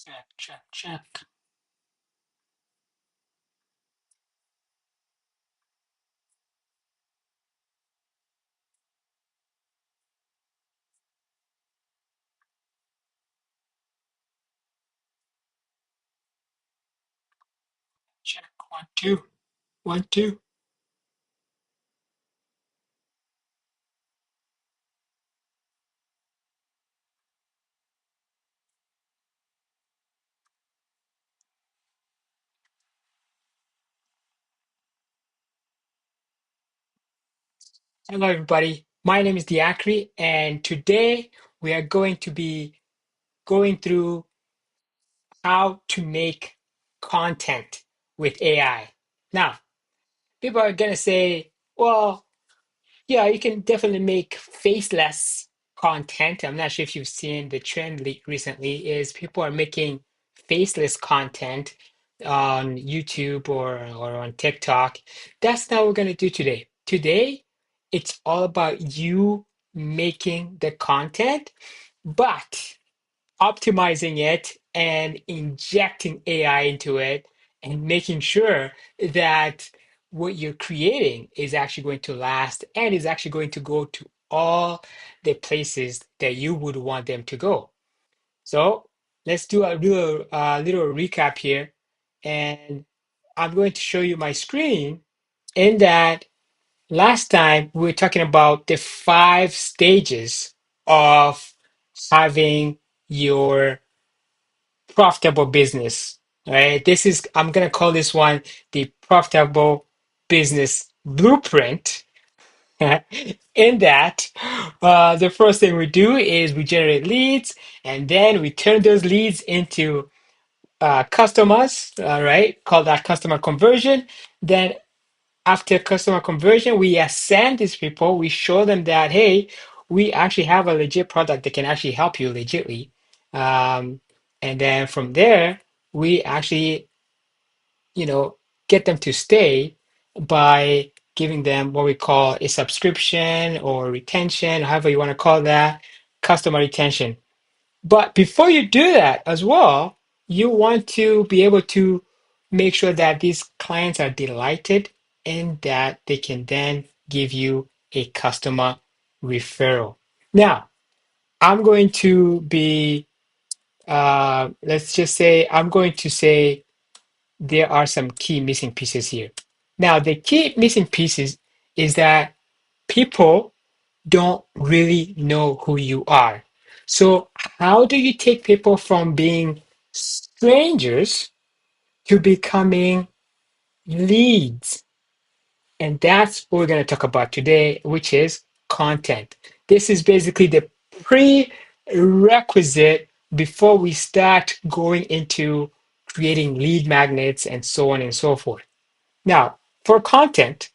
Check, check, check. Check. One, two. One, two. Hello, everybody. My name is Diakri, and today we are going to be going through how to make content with AI. Now, people are going to say, well, yeah, you can definitely make faceless content. I'm not sure if you've seen the trend recently is people are making faceless content on YouTube or on TikTok. That's not what we're going to do today. Today, it's all about you making the content, but optimizing it and injecting AI into it and making sure that what you're creating is actually going to last and is actually going to go to all the places that you would want them to go. So let's do a little recap here. And I'm going to show you my screen in that last time we were talking about the 5 stages of having your profitable business. Right? This is I'm gonna call this one the profitable business blueprint. In that, the first thing we do is we generate leads, and then we turn those leads into customers. Right? Call that customer conversion. Then after customer conversion, we ascend these people. We show them that, hey, we actually have a legit product that can actually help you legitly. Um, and then from there, we actually, you know, get them to stay by giving them what we call a subscription or retention, however you want to call that, customer retention. But before you do that as well, you want to be able to make sure that these clients are delighted and that they can then give you a customer referral. Now, I'm going to be, let's just say, I'm going to say there are some key missing pieces here. Now, the key missing pieces is that people don't really know who you are. So, how do you take people from being strangers to becoming leads? And that's what we're going to talk about today, which is content. This is basically the prerequisite before we start going into creating lead magnets and so on and so forth. Now, for content,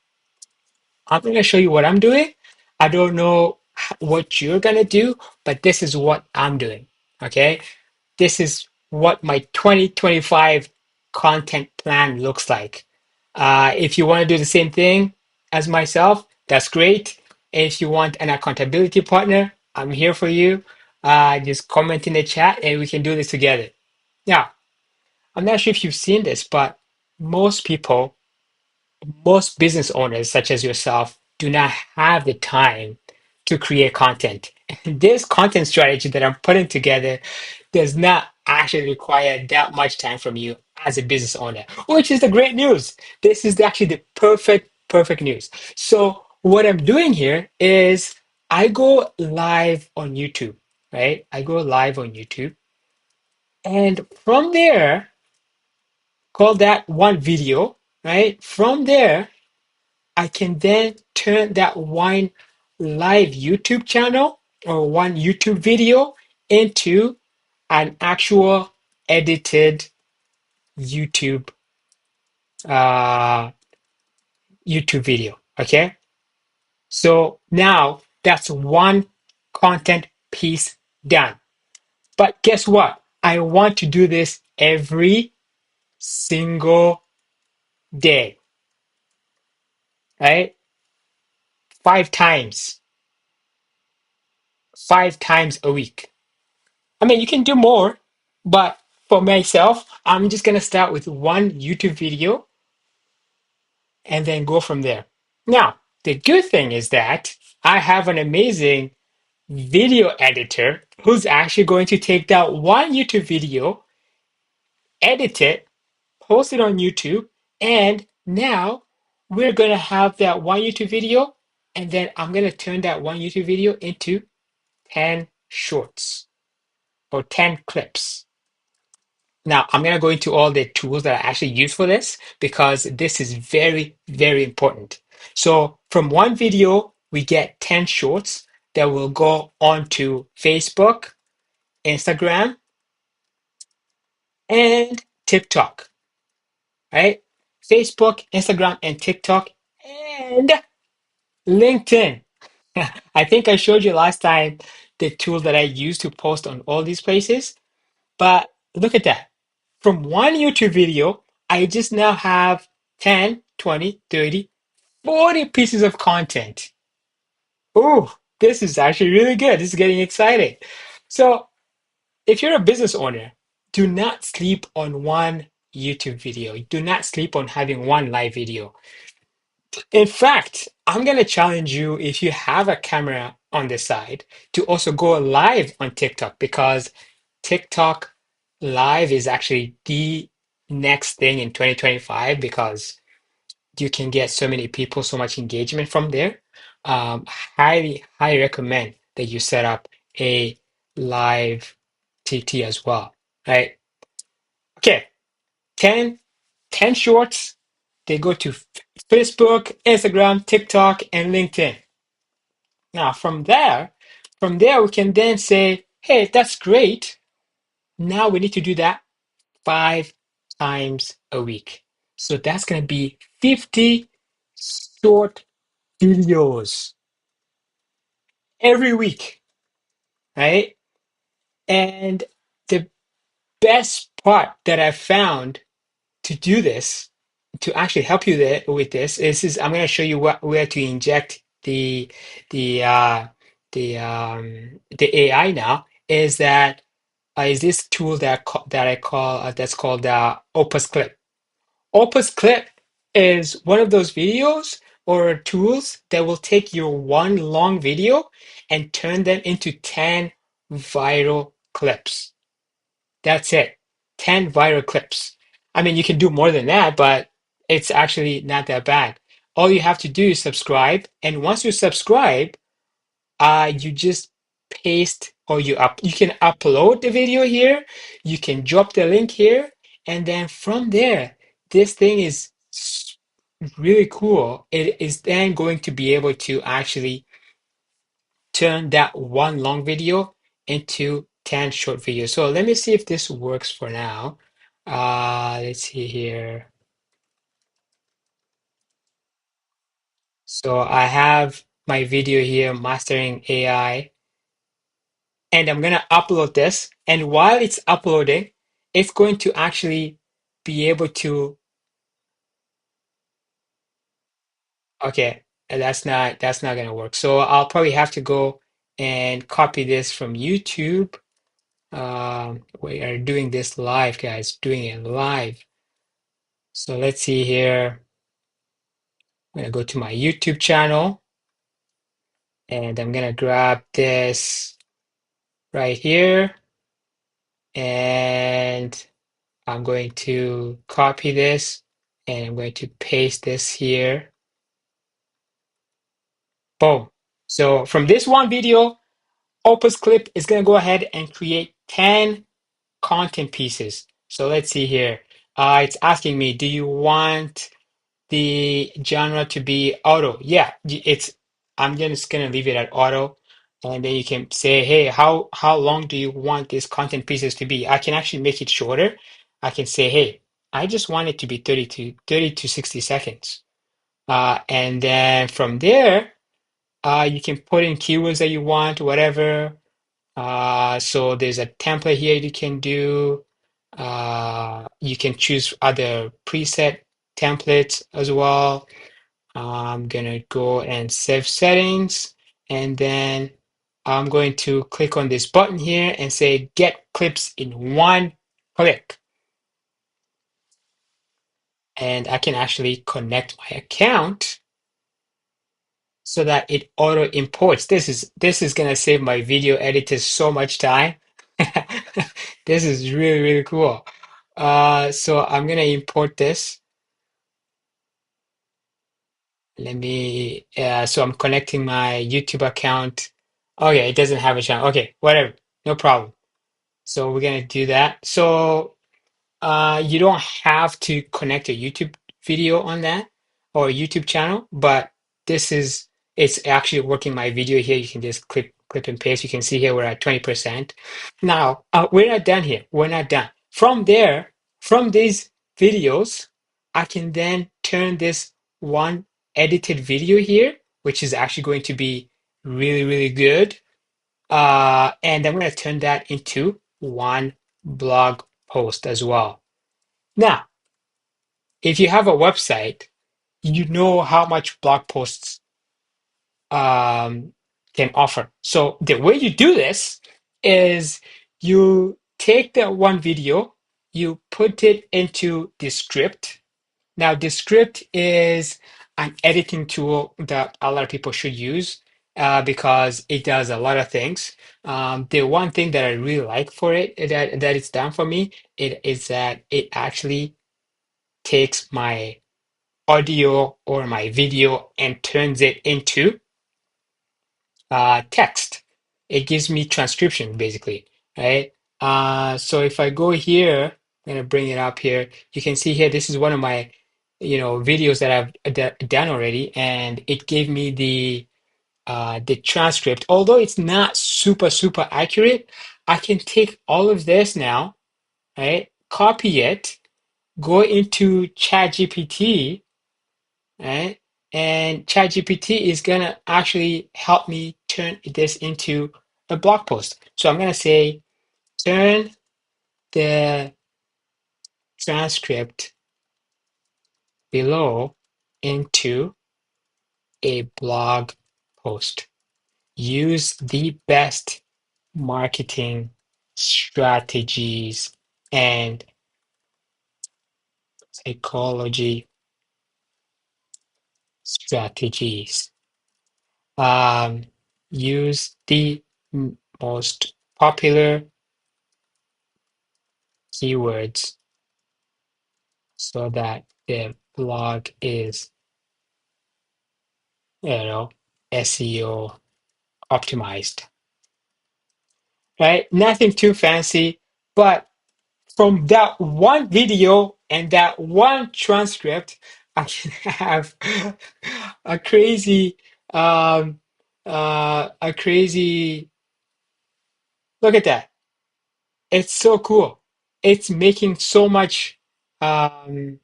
I'm going to show you what I'm doing. I don't know what you're going to do, but this is what I'm doing. Okay. This is what my 2025 content plan looks like. If you want to do the same thing as myself, that's great. If you want an accountability partner, I'm here for you. Just comment in the chat and we can do this together. Now, I'm not sure if you've seen this, but most people most business owners, such as yourself, do not have the time to create content. This content strategy that I'm putting together does not actually require that much time from you as a business owner, which is the great news. This is actually the perfect news. So, what I'm doing here is I go live on YouTube, right? I go live on YouTube. And from there, call that one video, right? From there, I can then turn that one live YouTube channel or one YouTube video into an actual edited YouTube uh, YouTube video. Okay, so now that's one content piece done. But guess what? I want to do this every single day, right? 5 times, 5 times a week. I mean, you can do more, but For myself, I'm just gonna start with one YouTube video and then go from there. Now, the good thing is that I have an amazing video editor who's actually going to take that one YouTube video, edit it, post it on YouTube, and now we're going to have that one YouTube video, and then I'm going to turn that one YouTube video into 10 shorts or 10 clips. Now, I'm going to go into all the tools that I actually use for this because this is very, very important. So, from one video, we get 10 shorts that will go onto Facebook, Instagram, and TikTok, right? Facebook, Instagram, and TikTok, and LinkedIn. I think I showed you last time the tool that I use to post on all these places, but look at that. From one YouTube video, I just now have 10, 20, 30, 40 pieces of content. Oh, this is actually really good. This is getting exciting. So, if you're a business owner, do not sleep on one YouTube video. Do not sleep on having one live video. In fact, I'm going to challenge you if you have a camera on the side to also go live on TikTok because TikTok live is actually the next thing in 2025 because you can get so many people, so much engagement from there. Highly recommend that you set up a live TT as well, right? Okay, 10, 10 shorts. They go to Facebook, Instagram, TikTok, and LinkedIn. Now, from there, we can then say, hey, that's great. Now we need to do that 5 times a week. So that's going to be 50 short videos every week, right? And the best part that I found to do this, to actually help you there with this, is I'm going to show you where to inject the the AI now. Is this tool that I call that's called Opus Clip. Opus Clip is one of those videos or tools that will take your one long video and turn them into 10 viral clips. That's it. 10 viral clips. I mean, you can do more than that, but it's actually not that bad. All you have to do is subscribe. And once you subscribe, you just paste or you can upload the video here. You can drop the link here. And then from there, this thing is really cool. It is then going to be able to actually turn that one long video into 10 short videos. So let me see if this works for now. Let's see here. So I have my video here, Mastering AI, and I'm gonna upload this. And while it's uploading, it's going to actually be able to, okay, that's not gonna work. So I'll probably have to go and copy this from YouTube. We are doing this live, guys, doing it live. So let's see here. I'm gonna go to my YouTube channel and I'm gonna grab this right here and I'm going to copy this and I'm going to paste this here. Boom. So from this one video, Opus Clip is gonna go ahead and create 10 content pieces. So let's see here. It's asking me, do you want the genre to be auto? Yeah, I'm just gonna leave it at auto, and then you can say, hey, how long do you want these content pieces to be? I can actually make it shorter. I can say, hey, I just want it to be 30 to 60 seconds. And then from there, you can put in keywords that you want, whatever. So there's a template here you can do. You can choose other preset templates as well. I'm gonna go and save settings, and then I'm going to click on this button here and say get clips in one click, and I can actually connect my account so that it auto imports. This is gonna save my video editors so much time. This is really, really cool. So I'm gonna import this. So I'm connecting my YouTube account. Okay, it doesn't have a channel. Okay, whatever, no problem. So we're gonna do that. So you don't have to connect a YouTube video on that or a YouTube channel, but this is it's actually working my video here. You can just clip and paste. You can see here we're at 20%. Now, we're not done here. We're not done. From there, from these videos, I can then turn this one edited video here, which is actually going to be really, really good. And I'm going to turn that into one blog post as well. Now, if you have a website, you know how much blog posts can offer. So the way you do this is you take that one video, you put it into the script. Now, the script is an editing tool that a lot of people should use because it does a lot of things. The one thing that I really like for it that it's done for me, it is that it actually takes my audio or my video and turns it into text. It gives me transcription basically, right? So if I go here, I'm gonna bring it up here. You can see here, this is one of my, videos that I've done already, and it gave me the transcript. Although it's not super, super accurate, I can take all of this now, right? Copy it, go into ChatGPT, right? And ChatGPT is gonna actually help me turn this into a blog post. So I'm gonna say, turn the transcript below into a blog post. Use the best marketing strategies and psychology strategies. Um, Use the most popular keywords so that the blog is, SEO optimized, right? Nothing too fancy, but from that one video and that one transcript, I can have a crazy, a crazy, look at that. It's so cool. It's making um,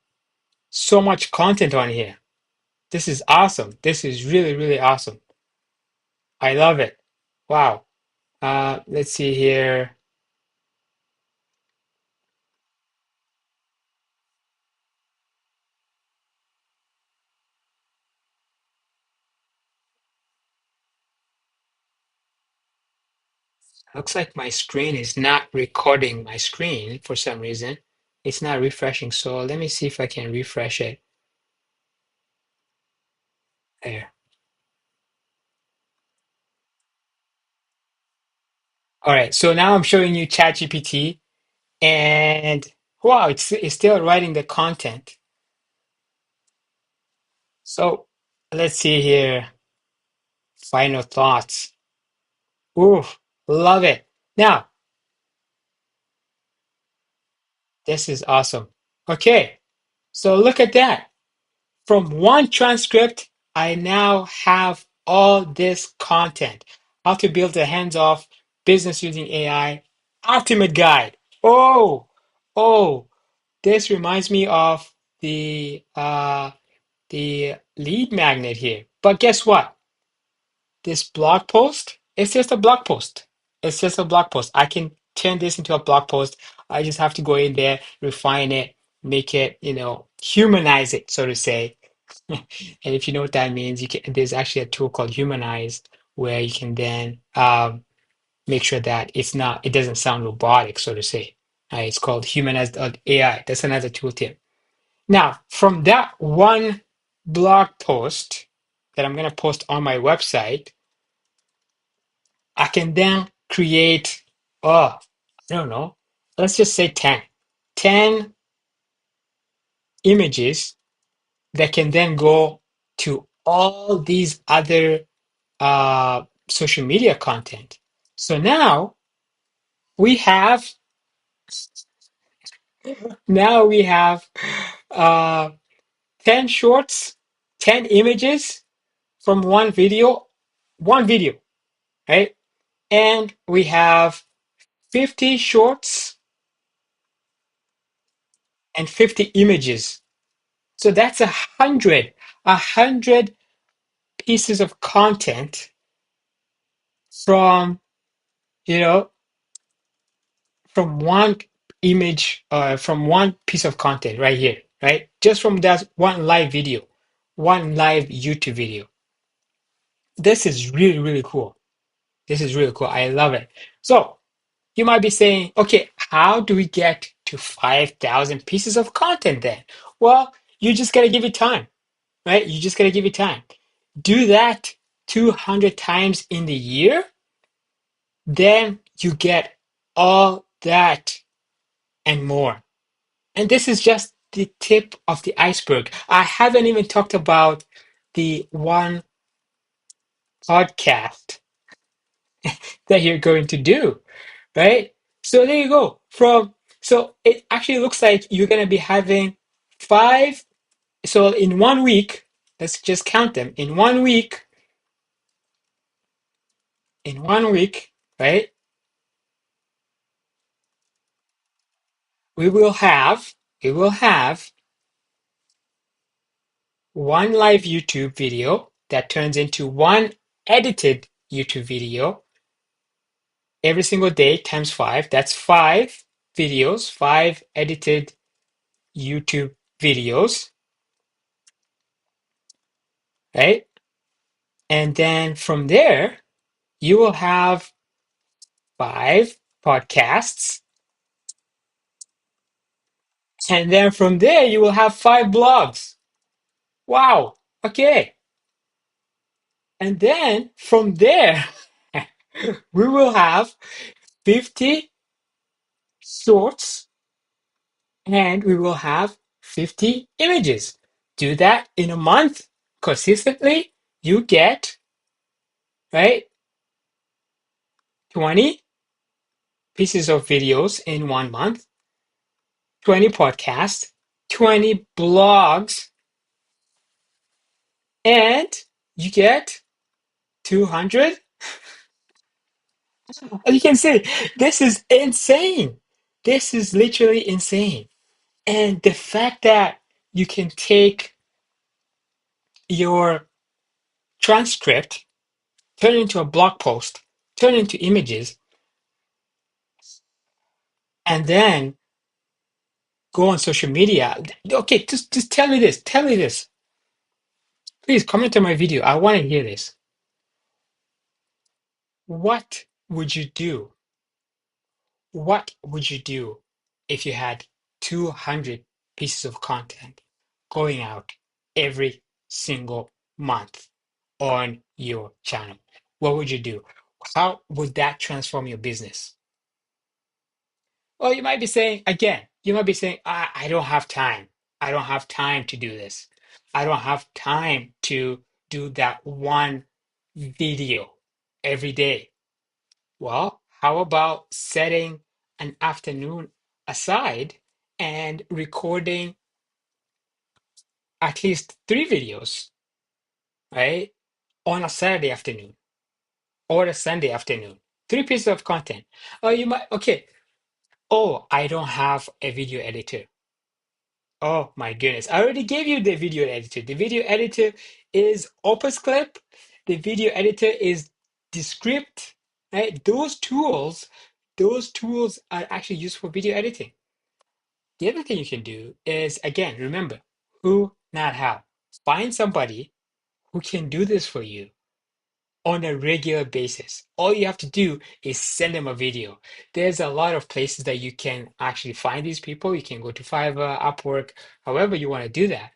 so much content on here. This is awesome. This is really, really awesome. I love it. Wow. Let's see here. Looks like my screen is not recording my screen for some reason. It's not refreshing. So let me see if I can refresh it. There. All right. So now I'm showing you ChatGPT, and wow, it's still writing the content. So let's see here. Final thoughts. Ooh, love it. Now, this is awesome. Okay. So look at that. From one transcript, I now have all this content. How to build a hands-off business using AI, ultimate guide. Oh, this reminds me of the lead magnet here. But guess what? This blog post, it's just a blog post. It's just a blog post. I can turn this into a blog post. I just have to go in there, refine it, make it, humanize it, so to say. And if you know what that means, there's actually a tool called Humanized where you can then make sure that it doesn't sound robotic, so to say. It's called Humanize.ai. That's another tooltip. Now, from that one blog post that I'm going to post on my website, I can then create, I don't know, let's just say 10. 10 images that can then go to all these other social media content. So we have now we have uh, 10 shorts, 10 images from one video, right? And we have 50 shorts and 50 images. So that's 100 pieces of content from, you know, from one image, from one piece of content right here, right? Just from that one live video, one live YouTube video. This is really, really cool. This is really cool. I love it. So you might be saying, okay, how do we get to 5,000 pieces of content then? Well, you just got to give it time, right? You just got to give it time. Do that 200 times in the year, then you get all that and more. And this is just the tip of the iceberg. I haven't even talked about the one podcast that you're going to do, right? So there you go. So it actually looks like you're going to be having five. So in 1 week, let's just count them. In 1 week, right? We will have one live YouTube video that turns into one edited YouTube video every single day times five. That's five videos, five edited YouTube videos, right? And then from there, you will have five podcasts. And then from there, you will have five blogs. Wow. Okay. And then from there, we will have 50 shorts and we will have 50 images. Do that in a month consistently. You get, right, 20 pieces of videos in 1 month, 20 podcasts, 20 blogs, and you get 200. You can see this is insane. This is literally insane. And the fact that you can take your transcript, turn it into a blog post, turn it into images, and then go on social media. Okay, just tell me this. Tell me this. Please comment on my video. I want to hear this. What would you do? What would you do if you had 200 pieces of content going out every single month on your channel? What would you do? How would that transform your business? Well, you might be saying, again, you might be saying, I don't have time. I don't have time to do this. I don't have time to do that one video every day. Well, how about setting an afternoon aside and recording at least three videos, right? On a Saturday afternoon or a Sunday afternoon. Three pieces of content. Oh, you might, okay. Oh, I don't have a video editor. Oh my goodness. I already gave you the video editor. The video editor is Opus Clip. The video editor is Descript, right? Those tools are actually used for video editing. The other thing you can do is, again, remember, who, not how. Find somebody who can do this for you on a regular basis. All you have to do is send them a video. There's a lot of places that you can actually find these people. You can go to Fiverr, Upwork, however you want to do that.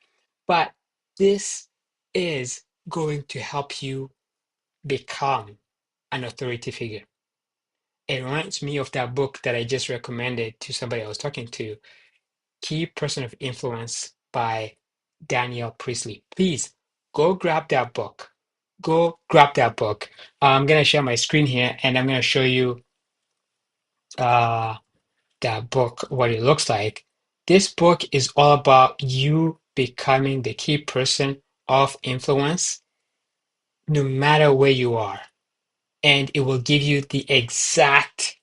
But this is going to help you become an authority figure. It reminds me of that book that I just recommended to somebody I was talking to, Key Person of Influence by Daniel Priestley. Please go grab that book. Go grab that book. I'm going to share my screen here and I'm going to show you uh, that book, what it looks like. This book is all about you becoming the key person of influence no matter where you are. And it will give you the exact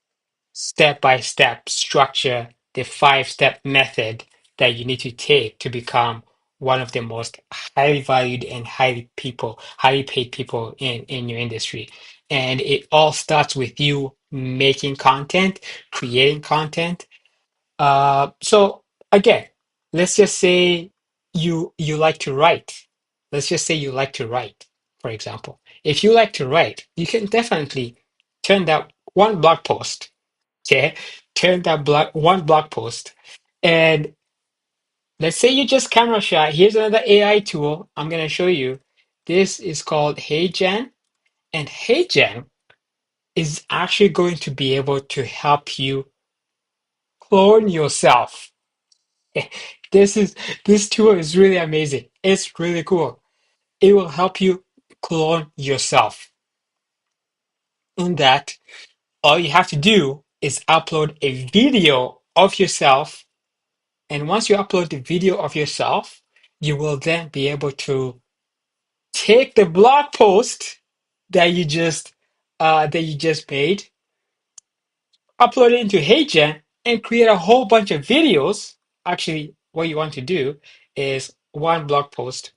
step-by-step structure, the five-step method that you need to take to become one of the most highly valued and highly paid people in your industry. And it all starts with you making content, creating content. So again, let's just say you like to write. Let's just say you like to write, for example. If you like to write, you can definitely turn that one blog post. Okay, turn that one blog post, and let's say you're just camera shy. Here's another AI tool I'm gonna show you. This is called HeyGen, and HeyGen is actually going to be able to help you clone yourself. This is this tool is really amazing. It's really cool. It will help you clone yourself. In that, all you have to do is upload a video of yourself. And once you upload the video of yourself, you will then be able to take the blog post that you just made, upload it into HeyGen, and create a whole bunch of videos. Actually, what you want to do is one blog post,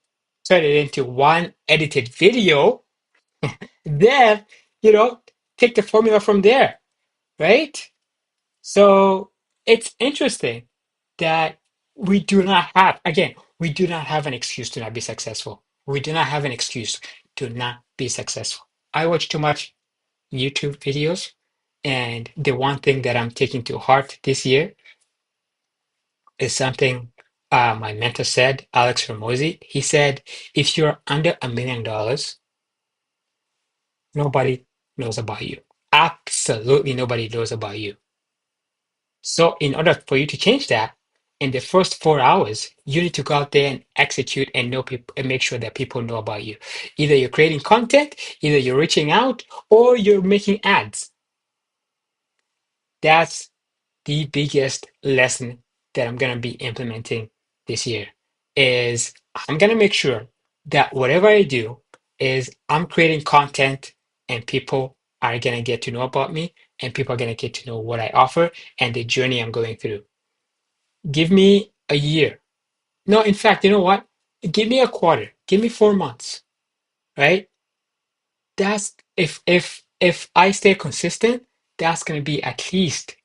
turn it into one edited video, then you know take the formula from there, right? So it's interesting that we do not have an excuse to not be successful. We do not have an excuse to not be successful. I watch too much YouTube videos, and the one thing that I'm taking to heart this year is something my mentor said, Alex Ramosi. He said, if you're under $1 million, nobody knows about you. Absolutely nobody knows about you. So, in order for you to change that, in the first 4 hours, you need to go out there and execute and know people and make sure that people know about you. Either you're creating content, either you're reaching out, or you're making ads. That's the biggest lesson that I'm going to be implementing this year is I'm going to make sure that whatever I do is I'm creating content and people are going to get to know about me and people are going to get to know what I offer and the journey I'm going through. Give me a year. No, in fact, you know what? Give me a quarter. Give me 4 months, right? That's if I stay consistent, that's going to be at least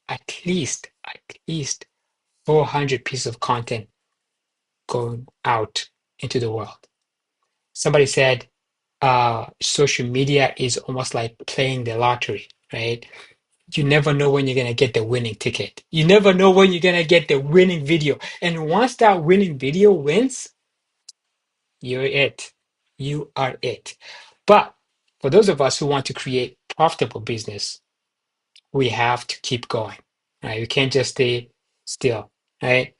400 pieces of content going out into the world. Somebody said social media is almost like playing the lottery, right? You never know when you're going to get the winning ticket. You never know when you're going to get the winning video. And once that winning video wins, you're it. You are it. But for those of us who want to create profitable business, we have to keep going. Right? We can't just stay still. Right?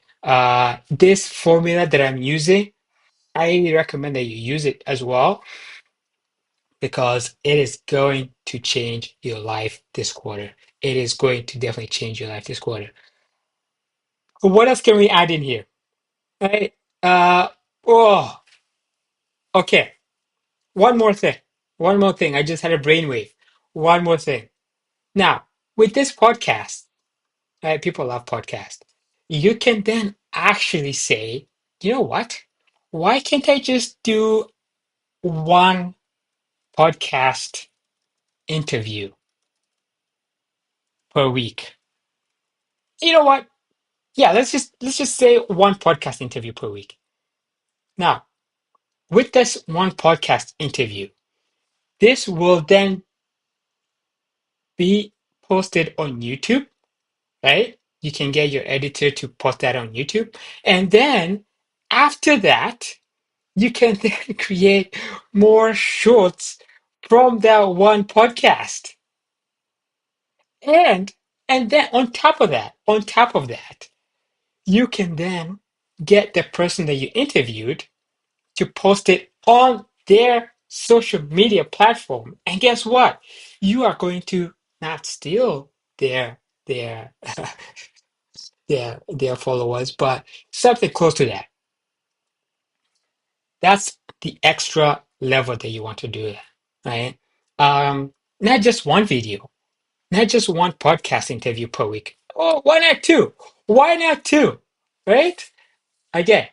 This formula that I'm using, I recommend that you use it as well because it is going to change your life this quarter. It is going to definitely change your life this quarter. What else can we add in here? Right? Uh, oh, okay. One more thing. One more thing. I just had a brainwave. One more thing. Now, with this podcast, right? People love podcasts. You can then actually say, you know what? Why can't I just do one podcast interview per week? You know what? Yeah, let's just say one podcast interview per week. Now, with this one podcast interview, This will then be posted on YouTube, right? You can get your editor to post that on YouTube. And then after that, you can then create more shorts from that one podcast. And then on top of that, you can then get the person that you interviewed to post it on their social media platform. And guess what? You are going to not steal their their followers, but something close to that. That's the extra level that you want to do, right? Not just one video, not just one podcast interview per week. Oh, why not two? Why not two? Right? Again,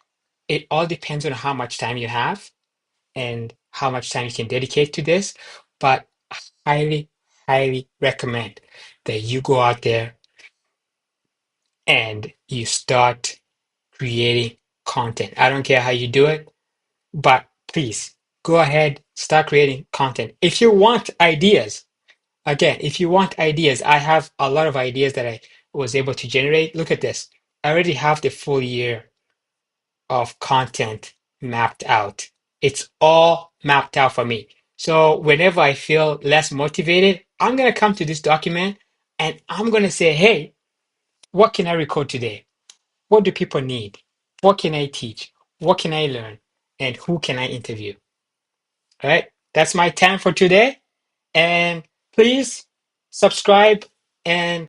it all depends on how much time you have and how much time you can dedicate to this. But I highly, highly recommend that you go out there and you start creating content. I don't care how you do it, but please go ahead, start creating content. If you want ideas, again, if you want ideas, I have a lot of ideas that I was able to generate. Look at this. I already have the full year of content mapped out. It's all mapped out for me. So whenever I feel less motivated, I'm going to come to this document and I'm going to say, hey, what can I record today? What do people need? What can I teach? What can I learn? And who can I interview? All right. That's my time for today. And please subscribe and